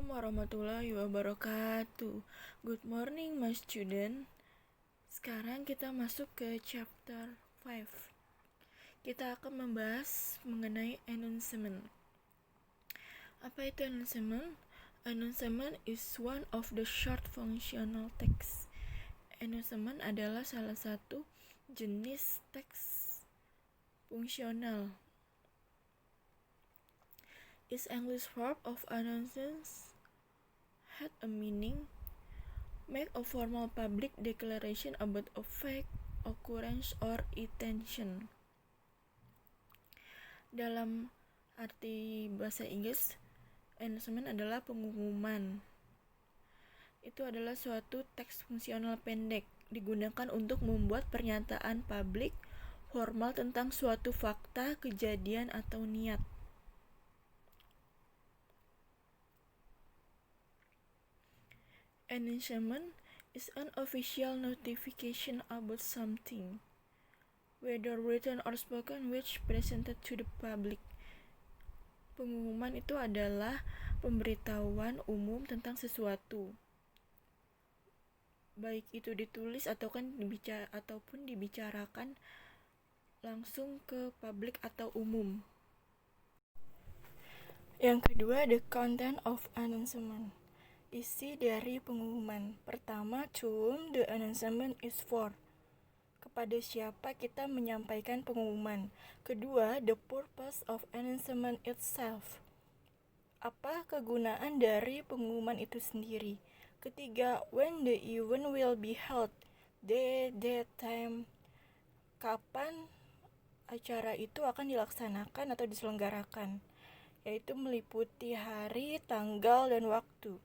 Assalamualaikum warahmatullahi wabarakatuh. Good morning, my student. Sekarang kita masuk ke chapter 5. Kita akan membahas mengenai announcement. Apa itu announcement? Announcement is one of the short functional text. Announcement adalah salah satu jenis teks fungsional. Its English verb of announcements had a meaning. Make a formal public declaration about a fact, occurrence, or intention. Dalam arti bahasa Inggris, announcement adalah pengumuman. Itu adalah suatu teks fungsional pendek, digunakan untuk membuat pernyataan publik formal tentang suatu fakta, kejadian, atau niat. Announcement is an official notification about something, whether written or spoken, which presented to the public. Pengumuman itu adalah pemberitahuan umum tentang sesuatu, baik itu ditulis ataupun dibicarakan langsung ke publik atau umum. Yang kedua, the content of announcement. Isi dari pengumuman. Pertama, to whom the announcement is for. Kepada siapa kita menyampaikan pengumuman. Kedua, the purpose of announcement itself. Apa kegunaan dari pengumuman itu sendiri. Ketiga, when the event will be held. Date, time. Kapan acara itu akan dilaksanakan atau diselenggarakan. Yaitu meliputi hari, tanggal, dan waktu.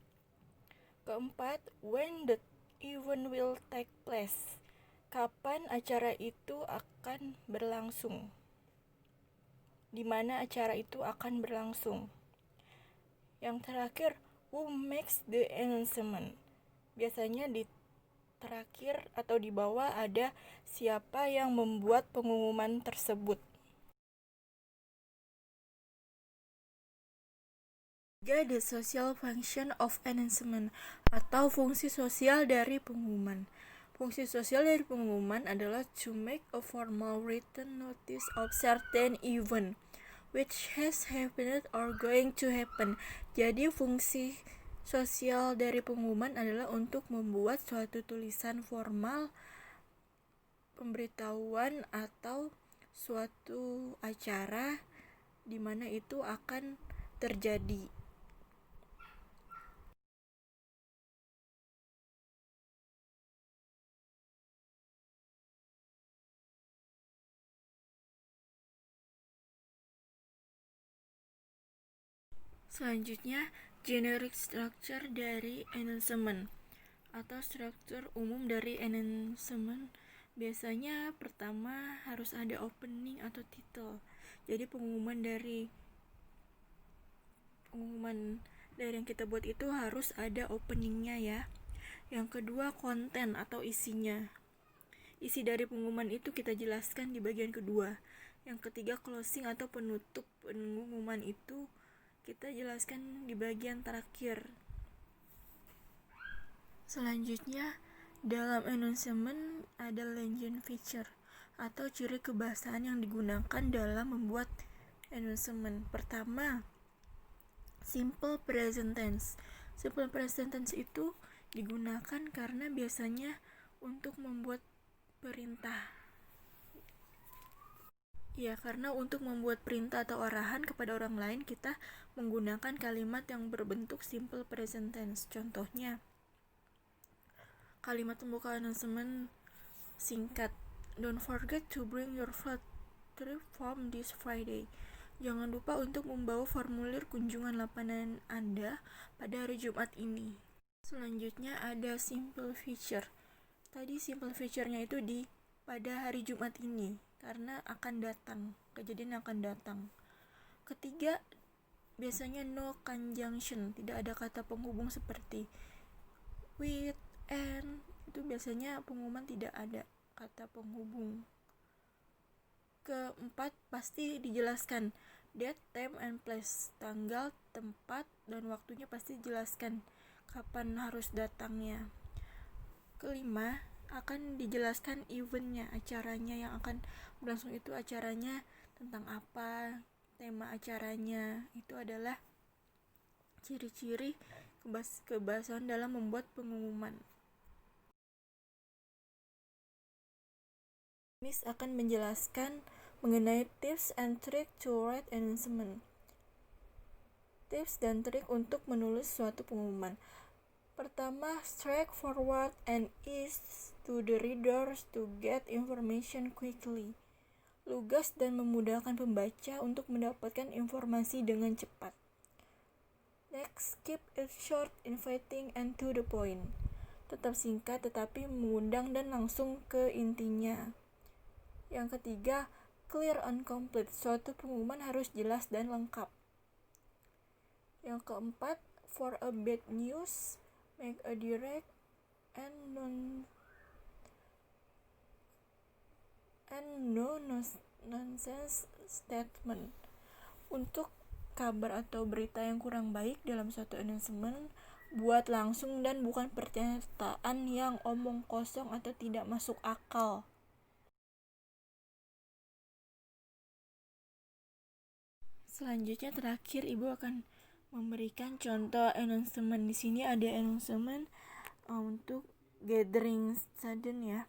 Keempat, when the event will take place. Kapan acara itu akan berlangsung? Di mana acara itu akan berlangsung? Yang terakhir, who makes the announcement? Biasanya di terakhir atau di bawah ada siapa yang membuat pengumuman tersebut. The social function of announcement atau fungsi sosial dari pengumuman. Fungsi sosial dari pengumuman adalah to make a formal written notice of certain event which has happened or going to happen. Jadi fungsi sosial dari pengumuman adalah untuk membuat suatu tulisan formal pemberitahuan atau suatu acara di mana itu akan terjadi. Selanjutnya, generic structure dari announcement atau struktur umum dari announcement. Biasanya pertama harus ada opening atau title. Jadi pengumuman dari yang kita buat itu harus ada openingnya ya. Yang kedua, konten atau isinya. Isi dari pengumuman itu kita jelaskan di bagian kedua. Yang ketiga, closing atau penutup pengumuman itu kita jelaskan di bagian terakhir. Selanjutnya, dalam announcement ada legend feature atau ciri kebahasaan yang digunakan dalam membuat announcement. Pertama, simple present tense. Simple present tense itu digunakan karena biasanya untuk membuat perintah. Ya, karena untuk membuat perintah atau arahan kepada orang lain kita menggunakan kalimat yang berbentuk simple present tense. Contohnya, kalimat pembuka announcement singkat. Don't forget to bring your flood trip form this Friday. Jangan lupa untuk membawa formulir kunjungan lapangan Anda pada hari Jumat ini. Selanjutnya ada simple feature. Tadi simple feature-nya itu pada hari Jumat ini karena akan datang, kejadian akan datang. Ketiga, biasanya no conjunction, tidak ada kata penghubung seperti with, and. Itu biasanya pengumuman tidak ada kata penghubung. Keempat, pasti dijelaskan Date, time, and place. Tanggal, tempat, dan waktunya pasti jelaskan kapan harus datangnya. Kelima, akan dijelaskan eventnya, acaranya yang akan berlangsung itu acaranya tentang apa, tema acaranya. Itu adalah ciri-ciri kebahasan dalam membuat pengumuman. Miss akan menjelaskan mengenai tips and trick to write announcement. Tips dan trik untuk menulis suatu pengumuman. Pertama, straightforward and easy to the readers to get information quickly. Lugas dan memudahkan pembaca untuk mendapatkan informasi dengan cepat. Next, keep it short, inviting, and to the point. Tetap singkat tetapi mengundang dan langsung ke intinya. Yang ketiga, clear and complete. Suatu pengumuman harus jelas dan lengkap. Yang keempat, for a bad news, make a direct and no nonsense statement. Untuk kabar atau berita yang kurang baik dalam suatu announcement, buat langsung dan bukan pernyataan yang omong kosong atau tidak masuk akal. Selanjutnya terakhir Ibu akan memberikan contoh announcement. Di sini ada announcement untuk gathering student ya.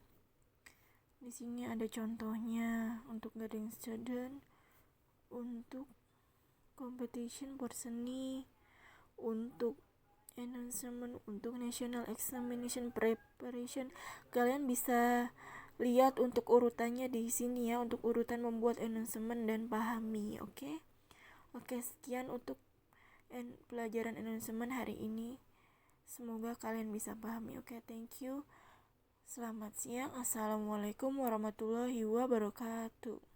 Di sini ada contohnya untuk gathering student, untuk competition for seni, untuk announcement untuk national examination preparation. Kalian bisa lihat untuk urutannya di sini ya, untuk urutan membuat announcement dan pahami, oke? Oke, sekian untuk pelajaran announcement hari ini. Semoga kalian bisa pahami. Oke, thank you. Selamat siang. Assalamualaikum warahmatullahi wabarakatuh.